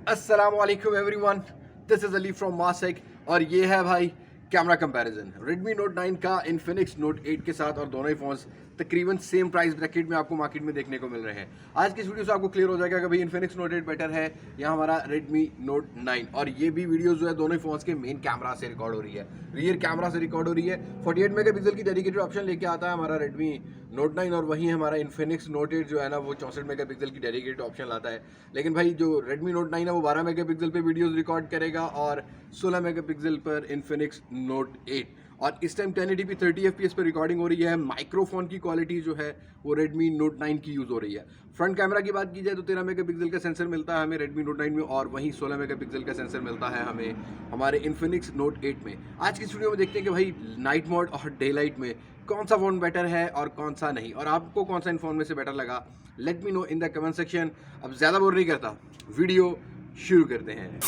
अस्सलामुअलैकुम everyone, this is Ali from मासेक और ये है भाई कैमरा कंपैरिजन Redmi Note 9 का Infinix Note 8 के साथ। और दोनों ही फ़ोन्स तकरीबन सेम प्राइस ब्रैकेट में आपको मार्केट में देखने को मिल रहे हैं। आज की इस वीडियो से आपको क्लियर हो जाएगा कि भाई Infinix Note 8 बेटर है या हमारा Redmi Note 9। और ये भी वीडियो जो है दोनों ही फ़ोन्स के मेन कैमरा से रिकॉर्ड हो रही है, रियर कैमरा से रिकॉर्ड हो रही है। 48 मेगापिक्सल की डेडिकेटेड ऑप्शन लेके आता है हमारा Redmi Note 9 और वहीं हमारा Infinix Note 8 जो है ना वो 64 मेगापिक्सल की डेडिकेटेड ऑप्शन लाता है। लेकिन भाई जो Redmi Note 9 है वो 12 मेगापिक्सल पे वीडियोस रिकॉर्ड करेगा और 16 मेगापिक्सल पर Infinix Note 8। और इस टाइम 1080p 30 fps पर रिकॉर्डिंग हो रही है। माइक्रोफोन की क्वालिटी जो है वो Redmi Note 9 की यूज़ हो रही है। फ्रंट कैमरा की बात की जाए तो 13 मेगापिक्सल का सेंसर मिलता है हमें Redmi Note 9 में और वहीं 16 मेगापिक्सल का सेंसर मिलता है हमें हमारे Infinix Note 8 में। आज की इस वीडियो में देखते हैं कि भाई नाइट मोड और डे लाइट में कौन सा फ़ोन बेटर है और कौन सा नहीं, और आपको कौन सा इन फ़ोन में से बेटर लगा। Let me know in the comment section. अब ज़्यादा बोर नहीं करता, वीडियो शुरू करते हैं।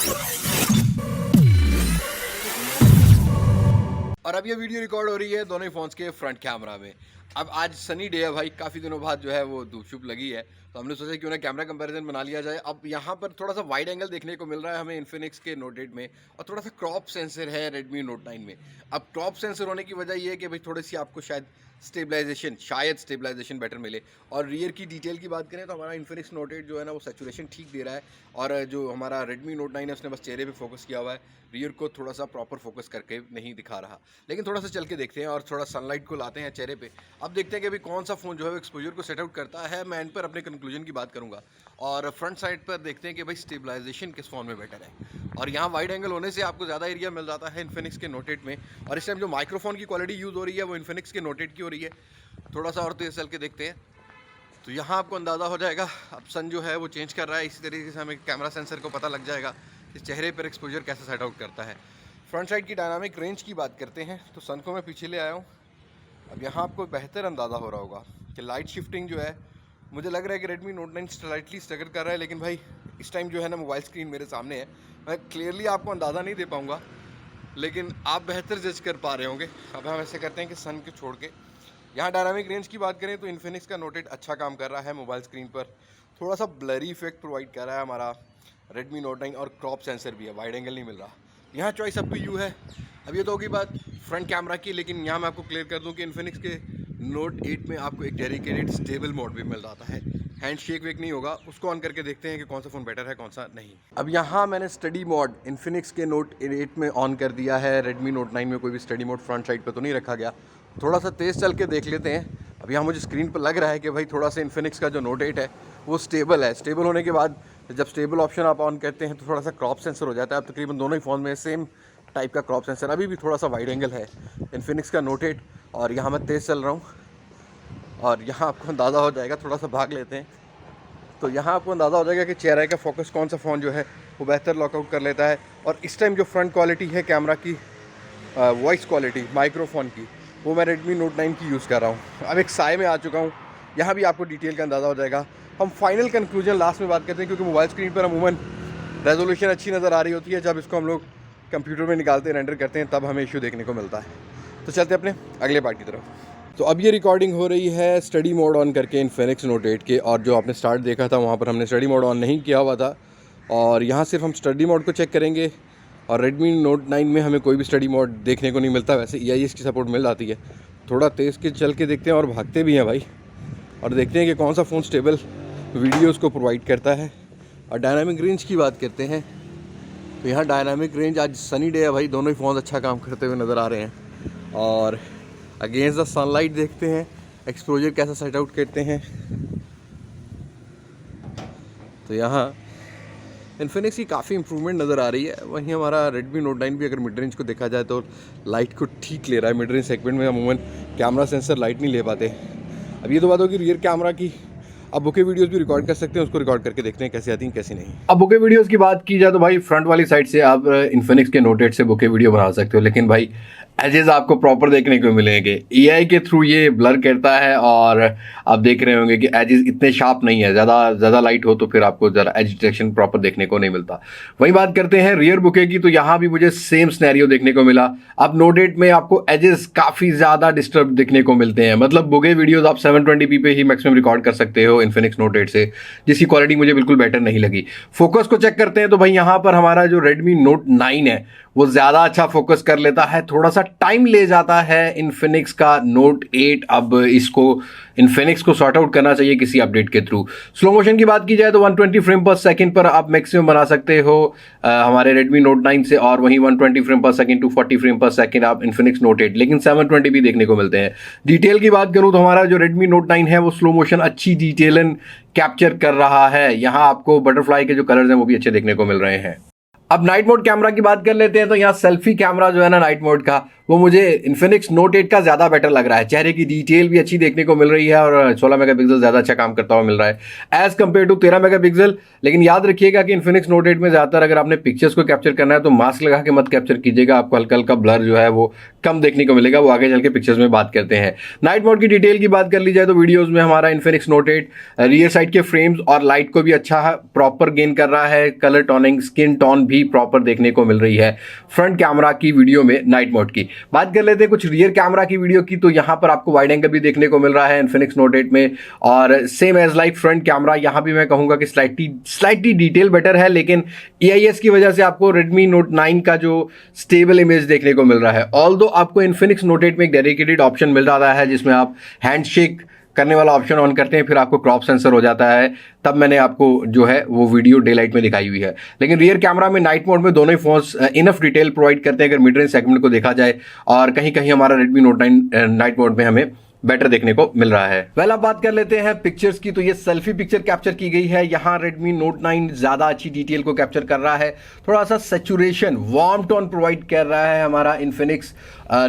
और अब ये वीडियो रिकॉर्ड हो रही है दोनों ही फ़ोन्स के फ्रंट कैमरा में। अब आज सनी डे है भाई, काफ़ी दिनों बाद जो है वो धूप छुप लगी है, तो हमने सोचा क्यों ना कैमरा कंपैरिजन बना लिया जाए। अब यहाँ पर थोड़ा सा वाइड एंगल देखने को मिल रहा है हमें Infinix के Note 8 में, और थोड़ा सा क्रॉप सेंसर है Redmi Note 9 में। अब क्रॉप सेंसर होने की वजह ये है कि भाई थोड़ी सी आपको शायद स्टेबलाइजेशन बेटर मिले। और रियर की डिटेल की बात करें तो हमारा Infinix Note 8 जो है ना वो सैचुरेशन ठीक दे रहा है, और जो हमारा Redmi Note 9 है उसने बस चेहरे पे फोकस किया हुआ है, रियर को थोड़ा सा प्रॉपर फोकस करके नहीं दिखा रहा। लेकिन थोड़ा सा चल के देखते हैं और थोड़ा सनलाइट को लाते हैं चेहरे पे। अब देखते हैं कि भाई कौन सा फ़ोन जो है एक्सपोजर को सेट आउट करता है। मैं एंड पर अपने कंक्लूजन की बात करूँगा। और फ्रंट साइड पर देखते हैं कि भाई स्टेबलाइजेशन किस फ़ोन में बेटर है। और यहाँ वाइड एंगल होने से आपको ज़्यादा एरिया मिल जाता है Infinix के Note 8 में। और इस टाइम जो माइक्रोफोन की क्वालिटी यूज़ हो रही है वो Infinix के Note 8 की हो रही है। थोड़ा सा और तेज़ चल के देखते हैं तो यहाँ आपको अंदाज़ा हो जाएगा। अब सन जो है वो चेंज कर रहा है, इसी तरीके से हमें कैमरा सेंसर को पता लग जाएगा कि चेहरे पर एक्सपोजर कैसे सेट आउट करता है। फ्रंट साइड की डायनामिक रेंज की बात करते हैं तो सन को मैं पीछे ले आया हूँ। अब यहाँ आपको बेहतर अंदाज़ा हो रहा होगा कि लाइट शिफ्टिंग जो है, मुझे लग रहा है कि Redmi Note 9 स्लाइटली स्ट्रगल कर रहा है। लेकिन भाई इस टाइम जो है ना मोबाइल स्क्रीन मेरे सामने है, मैं क्लियरली आपको अंदाज़ा नहीं दे पाऊँगा, लेकिन आप बेहतर जज कर पा रहे होंगे। अब हम ऐसे करते हैं कि सन को छोड़ के यहाँ डायनामिक रेंज की बात करें तो Infinix का Note 8 अच्छा काम कर रहा है मोबाइल स्क्रीन पर। थोड़ा सा ब्लरी इफेक्ट प्रोवाइड कर रहा है हमारा Redmi Note 9, और क्रॉप सेंसर भी है, वाइड एंगल नहीं मिल रहा। यहाँ चॉइस अप टू यू है। अब ये तो होगी बात फ्रंट कैमरा की, लेकिन यहाँ मैं आपको क्लियर कर दूँ कि Infinix के Note 8 में आपको एक डेडिकेटेड स्टेबल मोड भी मिल जाता है। हैंड शेक वेक नहीं होगा। उसको ऑन करके देखते हैं कि कौन सा फ़ोन बेटर है कौन सा नहीं। अब यहाँ मैंने स्टडी मोड Infinix के Note 8 में ऑन कर दिया है। Redmi Note 9 में कोई भी स्टडी मोड फ्रंट साइड पर तो नहीं रखा गया। थोड़ा सा तेज़ चल के देख लेते हैं। अब यहाँ मुझे स्क्रीन पर लग रहा है कि भाई थोड़ा सा Infinix का जो Note 8 है वो स्टेबल है। स्टेबल होने के बाद जब स्टेबल ऑप्शन आप ऑन करते हैं तो थोड़ा सा क्रॉप सेंसर हो जाता है। अब तकरीबन दोनों ही फ़ोन में सेम टाइप का क्रॉप सेंसर। अभी भी थोड़ा सा वाइड एंगल है Infinix का Note 8, और यहाँ मैं तेज़ चल रहा हूँ और यहाँ आपको अंदाज़ा हो जाएगा। थोड़ा सा भाग लेते हैं तो यहाँ आपको अंदाज़ा हो जाएगा कि चेहरे का फोकस कौन सा फ़ोन जो है वो बेहतर लॉकआउट कर लेता है। और इस टाइम जो फ्रंट क्वालिटी है कैमरा की, वॉइस क्वालिटी माइक्रोफोन की, वो मैं Redmi Note 9 की यूज़ कर रहा हूँ। अब एक साए में आ चुका हूँ, यहाँ भी आपको डिटेल का अंदाज़ा हो जाएगा। हम फाइनल कंक्लूजन लास्ट में बात करते हैं, क्योंकि मोबाइल स्क्रीन पर अमूमन रेजोल्यूशन अच्छी नज़र आ रही होती है, जब इसको हम लोग कंप्यूटर में निकालते रेंडर करते हैं तब हमें इशू देखने को मिलता है। तो चलते अपने अगले पार्ट की तरफ। तो अब ये रिकॉर्डिंग हो रही है स्टडी मोड ऑन करके Infinix Note 8 के, और जो आपने स्टार्ट देखा था वहाँ पर हमने स्टडी मोड ऑन नहीं किया हुआ था, और यहाँ सिर्फ हम स्टडी मोड को चेक करेंगे। और Redmi Note 9 में हमें कोई भी स्टडी मोड देखने को नहीं मिलता। वैसे EIS की सपोर्ट मिल जाती है। थोड़ा तेज़ के चल के देखते हैं और भागते भी हैं भाई, और देखते हैं कि कौन सा फ़ोन स्टेबल वीडियोज़ को प्रोवाइड करता है। और डायनामिक रेंज की बात करते हैं तो यहाँ डायनामिक रेंज, आज सनी डे है भाई, दोनों ही फ़ोन अच्छा काम करते हुए नज़र आ रहे हैं। और अगेंस्ट द सनलाइट देखते हैं एक्सपोजर कैसा सेट आउट करते हैं। तो यहाँ Infinix की काफ़ी इंप्रूवमेंट नज़र आ रही है। वहीं हमारा Redmi Note 9 भी अगर मिड रेंज को देखा जाए तो लाइट को ठीक ले रहा है। मिड रेंज सेगमेंट में अमूमन कैमरा सेंसर लाइट नहीं ले पाते। अब ये तो बात होगी रियर कैमरा की। अब बुके वीडियोस भी रिकॉर्ड कर सकते हैं, उसको रिकॉर्ड करके देखते हैं कैसी आती हैं कैसी नहीं। अब बुके वीडियोस की बात की जाए तो भाई फ्रंट वाली साइड से आप Infinix के Note 8 से बुके वीडियो बना सकते हो, लेकिन भाई एजेस आपको प्रॉपर देखने को मिलेंगे। एआई के थ्रू ये ब्लर करता है और आप देख रहे होंगे कि एजेस इतने शार्प नहीं है, ज़्यादा लाइट हो तो फिर आपको ज़रा एज डिटेक्शन प्रॉपर देखने को नहीं मिलता। वहीं बात करते हैं रियर बुके की, तो यहाँ भी मुझे सेम सिनेरियो देखने को मिला। अब नोट 8 में आपको एजेस काफ़ी ज़्यादा डिस्टर्ब देखने को मिलते हैं, मतलब बुके वीडियोज़ आप 720p पे ही मैक्सिमम रिकॉर्ड कर सकते हो इन्फिनिक्स नोट 8 से, जिसकी क्वालिटी मुझे बिल्कुल बेटर नहीं लगी। फोकस को चेक करते हैं तो भाई यहाँ पर हमारा जो रेडमी नोट 9 है वो ज़्यादा अच्छा फोकस कर लेता है, थोड़ा सा टाइम ले जाता है इन्फिनिक्स का नोट 8। अब इसको इन्फिनिक्स को सॉर्ट आउट करना चाहिए किसी अपडेट के थ्रू। स्लो मोशन की बात की जाए तो 120 फ्रेम पर सेकंड पर आप मैक्सिमम बना सकते हो हमारे रेडमी नोट 9 से, और वहीं 120 फ्रेम पर सेकंड टू 40 फ्रेम पर सेकंड आप इन्फिनिक्स नोट 8, लेकिन 720 भी देखने को मिलते हैं। डिटेल की बात करूं तो हमारा जो रेडमी नोट 9 है वो स्लो मोशन अच्छी डिटेलन कैप्चर कर रहा है। यहाँ आपको बटरफ्लाई के जो कलर्स हैं वो भी अच्छे देखने को मिल रहे हैं। अब नाइट मोड कैमरा की बात कर लेते हैं, तो यहाँ सेल्फी कैमरा जो है ना नाइट मोड का, वो मुझे इन्फिनिक्स नोट 8 का ज़्यादा बेटर लग रहा है। चेहरे की डिटेल भी अच्छी देखने को मिल रही है और 16 मेगापिक्सल ज़्यादा अच्छा काम करता हुआ मिल रहा है एज़ कम्पेयर टू 13 मेगापिक्सल। लेकिन याद रखिएगा कि इन्फिनिक्स नोट 8 में ज़्यादातर अगर आपने पिक्चर्स को कैप्चर करना है तो मास्क लगा के मत कैप्चर कीजिएगा, आपको हल्का हल्का ब्लर जो है वो कम देखने को मिलेगा। वो आगे चल के पिक्चर्स में बात करते हैं। नाइट मोड की डिटेल की बात कर ली जाए तो वीडियोज़ में हमारा इन्फिनिक्स नोट 8 रियर साइड के फ्रेम्स और लाइट को भी अच्छा प्रॉपर गेन कर रहा है, कलर टोनिंग स्किन टोन भी प्रॉपर देखने को मिल रही है। फ्रंट कैमरा की वीडियो में नाइट मोड की बात कर लेते हैं कुछ रियर कैमरा की वीडियो की, तो यहां पर आपको वाइड एंगल भी देखने को मिल रहा है इन्फिनिक्स नोट 8 में, और same as like front camera यहां भी मैं कहूंगा कि स्लाइटली डिटेल बेटर है, लेकिन EIS की वजह से आपको रेडमी नोट 9 का जो स्टेबल इमेज देखने को मिल रहा है। ऑल्दो आपको इन्फिनिक्स नोट 8 में एक डेडिकेटेड ऑप्शन मिल रहा है जिसमें आप हैंडशेक करने वाला ऑप्शन ऑन करते हैं, फिर आपको क्रॉप सेंसर हो जाता है, तब मैंने आपको जो है वो वीडियो डे लाइट में दिखाई हुई है। लेकिन रियर कैमरा में नाइट मोड में दोनों ही फोन्स इनफ डिटेल प्रोवाइड करते हैं अगर मिड रेंज सेगमेंट को देखा जाए, और कहीं कहीं हमारा रेडमी नोट 9 नाइट मोड में हमें बेटर देखने को मिल रहा है। वेल अब बात कर लेते हैं पिक्चर्स की, तो ये सेल्फी पिक्चर कैप्चर की गई है। यहाँ रेडमी नोट 9 ज्यादा अच्छी डिटेल को कैप्चर कर रहा है, थोड़ा सा सैचुरेशन वार्म टोन प्रोवाइड कर रहा है हमारा इन्फिनिक्स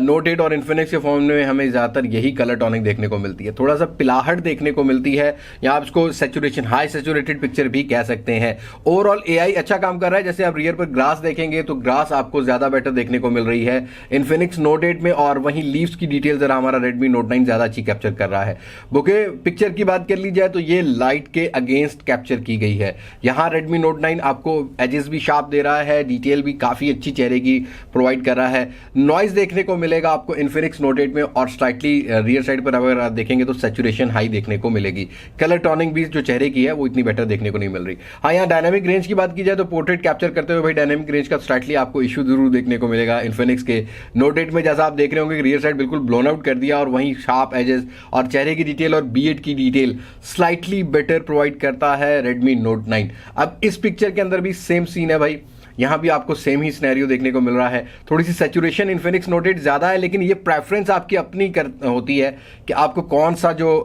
नोट 8, और इन्फिनिक्स के फोन में हमें ज़्यादातर यही कलर टोनिंग देखने को मिलती है, थोड़ा सा पिलाहट देखने को मिलती है, या आप इसको सैचुरेशन हाई सैचुरेटेड पिक्चर भी कह सकते हैं। ओवरऑल AI अच्छा काम कर रहा है। जैसे आप रियर पर ग्रास देखेंगे तो ग्रास आपको ज़्यादा बेटर देखने को मिल रही है इन्फिनिक्स नोट 8 में, और वहीं लीव्स की डिटेल जरा हमारा रेडमी नोट 9 ज़्यादा अच्छी कैप्चर कर रहा है। बुके पिक्चर की बात कर ली जाए तो ये लाइट के अगेंस्ट कैप्चर की गई है। यहाँ रेडमी नोट 9 आपको एजेस भी शार्प दे रहा है, डिटेल भी काफ़ी अच्छी चेहरे की प्रोवाइड कर रहा है। नॉइज देखने को मिलेगा आपको इन्फिनिक्स नोट 8 में, और स्लाइटली रियर साइड पर अगर आप देखेंगे तो सैचुरेशन हाई देखने को मिलेगी। कलर टोनिंग भी जो चेहरे की है वो इतनी बेटर देखने को नहीं मिल रही। हाँ, यहाँ डायनामिक रेंज की बात की जाए तो पोर्ट्रेट कैप्चर करते हुए भाई डायनामिक रेंज का स्लाइटली आपको इशू जरूर देखने को मिलेगा इन्फिनिक्स के नोट 8 में। जैसा आप देख रहे होंगे रियर साइड बिल्कुल ब्लोन आउट कर दिया, और वहीं शार्प एजेस और चेहरे की डिटेल और बीएड की डिटेल स्लाइटली बेटर प्रोवाइड करता है रेडमी नोट 9। अब इस पिक्चर के अंदर भी सेम सीन है भाई, यहाँ भी आपको सेम ही सिनेरियो देखने को मिल रहा है। थोड़ी सी सैचुरेशन इन्फिनिक्स नोट 8 ज़्यादा है, लेकिन ये प्रेफरेंस आपकी अपनी होती है कि आपको कौन सा जो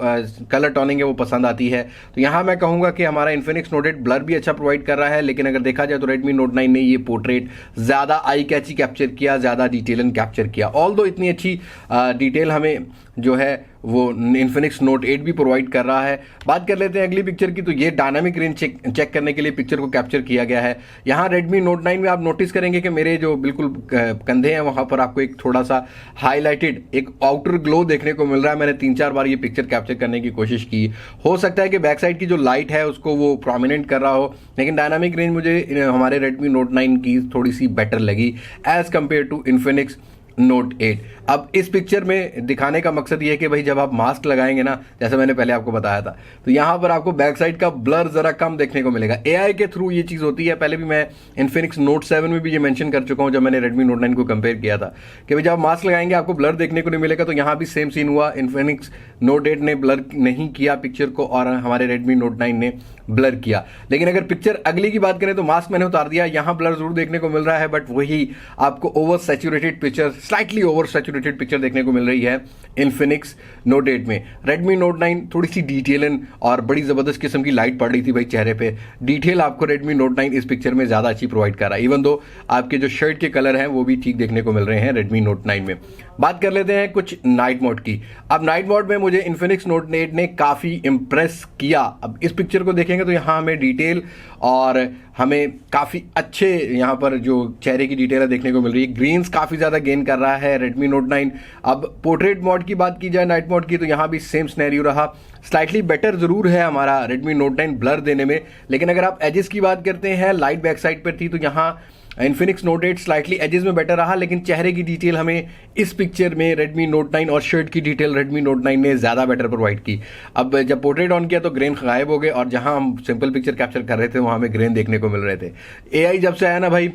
कलर टोनिंग है वो पसंद आती है। तो यहाँ मैं कहूँगा कि हमारा इन्फिनिक्स नोट 8 ब्लर भी अच्छा प्रोवाइड कर रहा है, लेकिन अगर देखा जाए तो रेडमी नोट 9 ने ये पोर्ट्रेट ज़्यादा आई कैची कैप्चर किया, ज़्यादा डिटेलन कैप्चर किया। ऑल्दो इतनी अच्छी डिटेल हमें जो है वो इन्फिनिक्स नोट 8 भी प्रोवाइड कर रहा है। बात कर लेते हैं अगली पिक्चर की, तो ये डायनामिक रेंज चेक करने के लिए पिक्चर को कैप्चर किया गया है। यहाँ रेडमी नोट 9 में आप नोटिस करेंगे कि मेरे जो बिल्कुल कंधे हैं वहाँ पर आपको एक थोड़ा सा हाईलाइटेड एक आउटर ग्लो देखने को मिल रहा है। मैंने 3-4 बार ये पिक्चर कैप्चर करने की कोशिश की, हो सकता है कि बैक साइड की जो लाइट है उसको वो प्रोमिनेंट कर रहा हो, लेकिन डायनामिक रेंज मुझे हमारे रेडमी नोट 9 की थोड़ी सी बेटर लगी as compare to Infinix note 8। अब इस पिक्चर में दिखाने का मकसद ये है कि भाई जब आप मास्क लगाएंगे ना, जैसे मैंने पहले आपको बताया था, तो यहाँ पर आपको बैक साइड का ब्लर जरा कम देखने को मिलेगा। AI के थ्रू ये चीज़ होती है। पहले भी मैं इन्फिनिक्स नोट 7 में भी ये मेंशन कर चुका हूँ जब मैंने रेडमी नोट 9 को कंपेयर किया था कि भाई जब आप मास्क लगाएंगे आपको ब्लर देखने को नहीं मिलेगा। तो यहाँ भी सेम सीन हुआ, इन्फिनिक्स नोट 8 ने ब्लर नहीं किया पिक्चर को और हमारे रेडमी नोट 9 ने ब्लर किया। लेकिन अगर पिक्चर अगली की बात करें तो मास्क मैंने उतार दिया, यहाँ ब्लर जरूर देखने को मिल रहा है, बट वही आपको over saturated picture, slightly over saturated picture देखने को मिल रही है इन्फिनिक्स नोट 8 में। रेडमी नोट 9 थोड़ी सी डिटेलन और बड़ी जबरदस्त किस्म की लाइट पड़ रही थी भाई चेहरे पे, डिटेल आपको रेडमी नोट 9 इस पिक्चर में ज्यादा अच्छी प्रोवाइड कर रहा है। इवन दो आपके जो शर्ट के कलर हैं वो भी ठीक देखने को मिल रहे हैं रेडमी नोट 9 में। बात कर लेते हैं कुछ नाइट मोड की। अब नाइट मोड में मुझे इन्फिनिक्स नोट 8 ने काफी इंप्रेस किया। अब इस पिक्चर को देखें देखेंगे तो यहाँ हमें डिटेल और हमें काफ़ी अच्छे यहाँ पर जो चेहरे की डिटेल है देखने को मिल रही है। ग्रीन्स काफ़ी ज़्यादा गेन कर रहा है Redmi Note 9। अब पोर्ट्रेट मोड की बात की जाए, नाइट मोड की, तो यहाँ भी सेम स्नैरियो रहा। स्लाइटली बेटर ज़रूर है हमारा Redmi Note 9 ब्लर देने में, लेकिन अगर आप एजेस की बात करते हैं, लाइट बैक साइड पर थी, तो यहाँ Infinix Note 8 स्लाइटली एजेस में बेटर रहा, लेकिन चेहरे की डिटेल हमें इस पिक्चर में Redmi Note 9 और शर्ट की डिटेल Redmi Note 9 ने ज़्यादा बेटर प्रोवाइड की। अब जब पोर्ट्रेट ऑन किया तो ग्रेन गायब हो गए, और जहां हम सिंपल पिक्चर कैप्चर कर रहे थे वहां हमें ग्रेन देखने को मिल रहे थे। AI जब से आया ना भाई,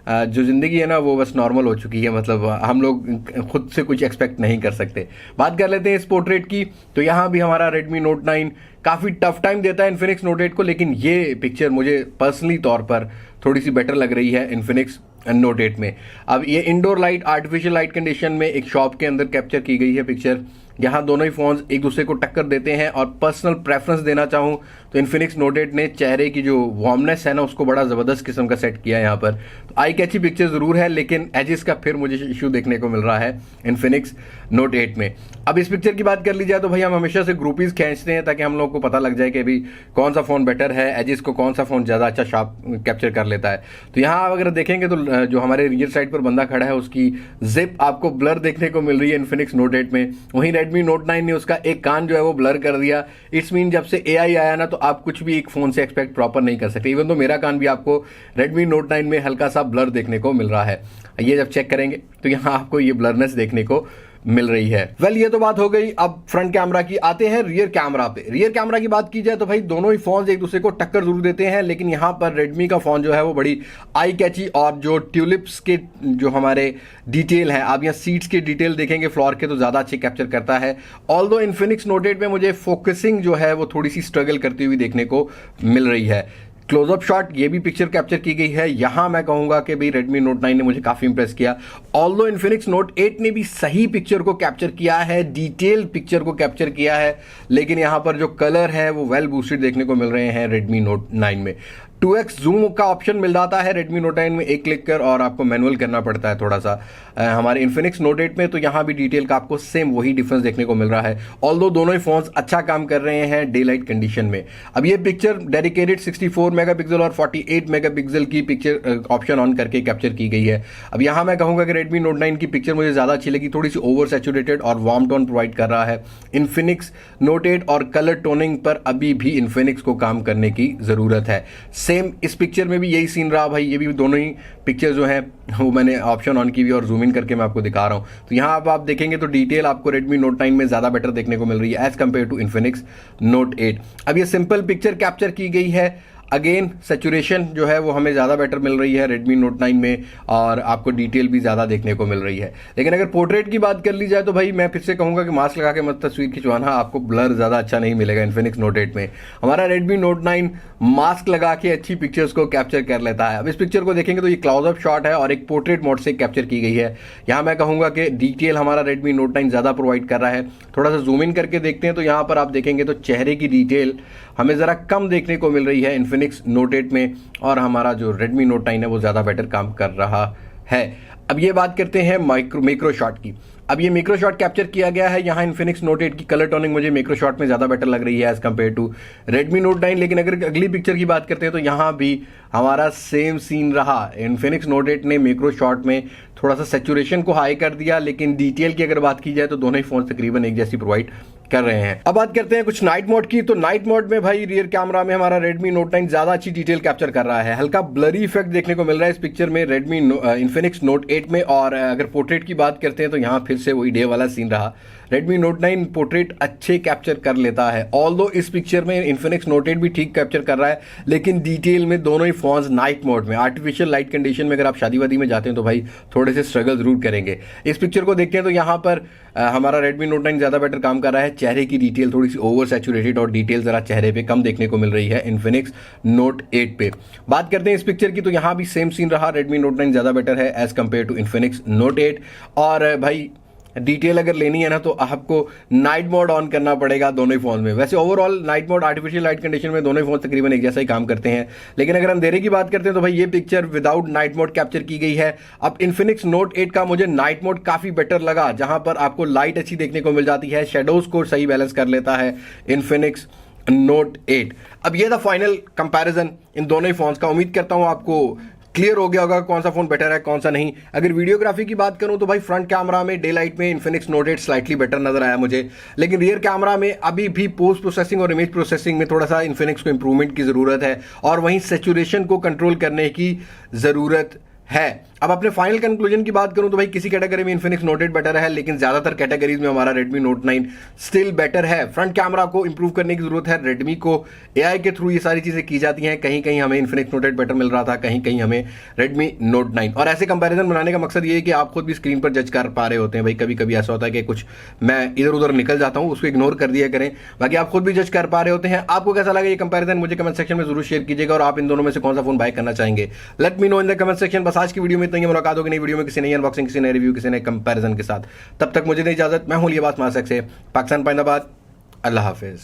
जो ज़िंदगी है ना वो बस नॉर्मल हो चुकी है, मतलब हम लोग खुद से कुछ एक्सपेक्ट नहीं कर सकते। बात कर लेते हैं इस पोर्ट्रेट की, तो यहाँ भी हमारा Redmi Note 9 काफ़ी टफ टाइम देता है Infinix Note 8 को, लेकिन ये पिक्चर मुझे पर्सनली तौर पर थोड़ी सी बेटर लग रही है Infinix Note 8 में। अब ये indoor light, artificial light condition में एक शॉप के अंदर कैप्चर की गई है पिक्चर। यहाँ दोनों ही फ़ोन्स एक दूसरे को टक्कर देते हैं, और पर्सनल प्रेफरेंस देना चाहूँ तो Infinix Note 8 ने चेहरे की जो वार्मनेस है ना उसको बड़ा ज़बरदस्त किस्म का सेट किया है यहाँ पर। तो आई कैची पिक्चर ज़रूर है, लेकिन एजेस का फिर मुझे इशू देखने को मिल रहा है Infinix Note 8 में। अब इस पिक्चर की बात कर ली जाए तो भाई हम हमेशा से ग्रुपीज़ खींचते हैं ताकि हम लोग को पता लग जाए कि अभी कौन सा फ़ोन बेटर है, एजेस को कौन सा फ़ोन ज़्यादा अच्छा शार्प कैप्चर कर लेता है। तो यहाँ अगर देखेंगे तो जो हमारे रियर साइड पर बंदा खड़ा है उसकी जिप आपको ब्लर देखने को मिल रही है Infinix Note 8 में। वहीं Redmi Note 9 ने उसका एक कान जो है वो ब्लर कर दिया। इट्स मीन जब से AI आया ना, तो आप कुछ भी एक फ़ोन से एक्सपेक्ट प्रॉपर नहीं कर सकते। इवन तो मेरा कान भी आपको Redmi Note 9 में हल्का सा ब्लर देखने को मिल रहा है। ये जब चेक करेंगे तो यहाँ आपको ये ब्लरनेस देखने को मिल रही है। वेल ये तो बात हो गई अब फ्रंट कैमरा की। आते हैं रियर कैमरा पे। रियर कैमरा की बात की जाए तो भाई दोनों ही फोन्स एक दूसरे को टक्कर जरूर देते हैं, लेकिन यहाँ पर रेडमी का फोन जो है वो बड़ी आई कैची, और जो ट्यूलिप्स के जो हमारे डिटेल है, आप यहाँ सीट्स के डिटेल देखेंगे फ्लोर के तो ज़्यादा अच्छे कैप्चर करता है। ऑल्दो Infinix Note 8 में मुझे फोकसिंग जो है वो थोड़ी सी स्ट्रगल करती हुई देखने को मिल रही है। क्लोजअप शॉट ये भी पिक्चर कैप्चर की गई है। यहाँ मैं कहूँगा कि भाई Redmi Note 9 ने मुझे काफ़ी इंप्रेस किया। ऑल्दो Infinix Note 8 ने भी सही पिक्चर को कैप्चर किया है, डिटेल पिक्चर को कैप्चर किया है, लेकिन यहाँ पर जो कलर है वो वेल बूस्टेड देखने को मिल रहे हैं Redmi Note 9 में। 2x जूम का ऑप्शन मिल जाता है Redmi Note 9 में, एक क्लिक कर, और आपको मैनुअल करना पड़ता है थोड़ा सा हमारे Infinix Note 8 में। तो यहाँ भी डिटेल का आपको सेम वही डिफरेंस देखने को मिल रहा है। ऑल्दो दोनों ही फोन्स अच्छा काम कर रहे हैं डे लाइट कंडीशन में। अब ये पिक्चर डेडिकेटेड 64 मेगापिक्सल और 48 मेगापिक्सल की पिक्चर ऑप्शन ऑन करके कैप्चर की गई है। अब यहाँ मैं कहूँगा कि Redmi Note 9 की पिक्चर मुझे ज़्यादा अच्छी लगी, थोड़ी सी ओवर सैचुरेटेड और वार्म टोन प्रोवाइड कर रहा है। Infinix Note 8 और कलर टोनिंग पर अभी भी Infinix को काम करने की ज़रूरत है। सेम इस पिक्चर में भी यही सीन रहा भाई। ये भी दोनों ही पिक्चर जो है वो मैंने ऑप्शन ऑन की हुई और जूम इन करके मैं आपको दिखा रहा हूँ। तो यहाँ आप देखेंगे तो डिटेल आपको Redmi Note 9 में ज़्यादा बेटर देखने को मिल रही है as compare to Infinix Note 8। अब ये सिंपल पिक्चर कैप्चर की गई है। अगेन सैचुरेशन जो है वो हमें ज़्यादा बेटर मिल रही है Redmi Note 9 में, और आपको डिटेल भी ज़्यादा देखने को मिल रही है। लेकिन अगर पोर्ट्रेट की बात कर ली जाए तो भाई मैं फिर से कहूँगा कि मास्क लगा के मत तस्वीर खिंचवाना, आपको ब्लर ज़्यादा अच्छा नहीं मिलेगा Infinix Note 8 में। हमारा Redmi Note 9 मास्क लगा के अच्छी पिक्चर्स को कैप्चर कर लेता है। अब इस पिक्चर को देखेंगे तो ये क्लोजअप शॉट है और एक पोर्ट्रेट मोड से कैप्चर की गई है। यहाँ मैं कहूँगा कि डिटेल हमारा Redmi Note 9 ज़्यादा प्रोवाइड कर रहा है। थोड़ा सा जूम इन करके देखते हैं तो यहाँ पर आप देखेंगे तो चेहरे की डिटेल हमें ज़रा कम देखने को मिल रही है Infinix Note 8 में, और हमारा जो Redmi Note 9 है वो ज़्यादा बेटर काम कर रहा है। अब ये बात करते हैं मैक्रो शॉट की। अब ये मैक्रो शॉट कैप्चर किया गया है। यहाँ Infinix Note 8 की कलर टोनिंग मुझे मैक्रो शॉट में ज़्यादा बेटर लग रही है as compare to Redmi Note 9। लेकिन अगर अगली पिक्चर की बात करते हैं तो यहाँ भी हमारा सेम सीन रहा। Infinix Note 8 ने मैक्रो शॉट में थोड़ा सा सैचुरेशन को हाई कर दिया, लेकिन डिटेल की अगर बात की जाए तो दोनों ही फोन तकरीबन एक जैसी प्रोवाइड कर रहे हैं। अब बात करते हैं कुछ नाइट मोड की। तो नाइट मोड में भाई रियर कैमरा में हमारा Redmi Note 9 ज्यादा अच्छी डिटेल कैप्चर कर रहा है। हल्का ब्लरी इफेक्ट देखने को मिल रहा है इस पिक्चर में Infinix Note 8 में। और अगर पोर्ट्रेट की बात करते हैं तो यहाँ फिर से वही डे वाला सीन रहा। Redmi Note 9 पोर्ट्रेट अच्छे कैप्चर कर लेता है। ऑल्दो इस पिक्चर में Infinix Note 8 भी ठीक कैप्चर कर रहा है, लेकिन डिटेल में दोनों ही फोन्स नाइट मोड में, आर्टिफिशियल लाइट कंडीशन में अगर आप शादी वादी में जाते हैं तो भाई थोड़े से स्ट्रगल जरूर करेंगे। इस पिक्चर को देखते हैं तो यहाँ पर हमारा Redmi Note 9 ज़्यादा बेटर काम कर रहा है। चेहरे की डिटेल थोड़ी सी ओवर सैचुरेटेड और डिटेल ज़रा चेहरे पे कम देखने को मिल रही है Infinix Note 8 पे। बात करते हैं इस पिक्चर की तो यहाँ भी सेम सीन रहा। Redmi Note 9 ज़्यादा बेटर है as compare to Infinix Note 8। और भाई डिटेल अगर लेनी है ना तो आपको नाइट मोड ऑन करना पड़ेगा दोनों ही फोन में। वैसे overall night mode artificial light condition में दोनों ही फोन तकरीबन एक जैसा ही काम करते हैं, लेकिन अगर अंधेरे की बात करते हैं तो भाई ये picture without night mode capture की गई है। अब Infinix Note 8 का मुझे नाइट मोड काफ़ी बेटर लगा, जहां पर आपको लाइट अच्छी देखने को मिल जाती है, शेडोज को सही बैलेंस कर लेता है Infinix नोट 8। अब ये था फाइनल कंपैरिजन इन दोनों ही फोन्स का। उम्मीद करता हूँ आपको क्लियर हो गया होगा कौन सा फोन बेटर है कौन सा नहीं। अगर वीडियोग्राफी की बात करूं तो भाई फ्रंट कैमरा में डे लाइट में इन्फिनिक्स नोट 8 स्लाइटली बेटर नजर आया मुझे, लेकिन रियर कैमरा में अभी भी पोस्ट प्रोसेसिंग और इमेज प्रोसेसिंग में थोड़ा सा इन्फिनिक्स को इंप्रूवमेंट की जरूरत है, और वहीं सेचुरेशन को कंट्रोल करने की जरूरत है। अब अपने फाइनल कंक्लूजन की बात करूं तो भाई किसी कैटेगरी में इन्फिनिक्स नोट 8 बेटर है, लेकिन ज्यादातर कैटेगरीज में हमारा रेडमी नोट 9 स्टिल बेटर है। फ्रंट कैमरा को इंप्रूव करने की जरूरत है, रेडमी को एआई के थ्रू ये सारी चीजें की जाती हैं, कहीं कहीं हमें इन्फिनिक्स नोट 8 बेटर मिल रहा था, कहीं कहीं हमें रेडमी नोट 9। और ऐसे कंपैरिजन बनाने का मकसद ये है कि आप खुद भी स्क्रीन पर जज कर पा रहे होते हैं। भाई कभी कभी ऐसा होता है कि कुछ मैं इधर उधर निकल जाता हूं, उसको इग्नोर कर दिया करें, बाकी आप खुद भी जज कर पा रहे होते हैं। आपको कैसा लगा ये कंपैरिजन मुझे कमेंट सेक्शन में जरूर शेयर कीजिएगा, और आप इन दोनों में से कौन सा फोन बाय करना चाहेंगे let me know in the comment section. बस आज की वीडियो में इतना ही, मुलाकात होगी नई वीडियो में किसी नई अनबॉक्सिंग, किसी नए रिव्यू, किसी नए कंपैरिजन के साथ। तब तक मुझे दे इजाजत। मैं हूं लिबास मासक से, पाकिस्तान पाइंदाबाद। अल्लाह हाफिज।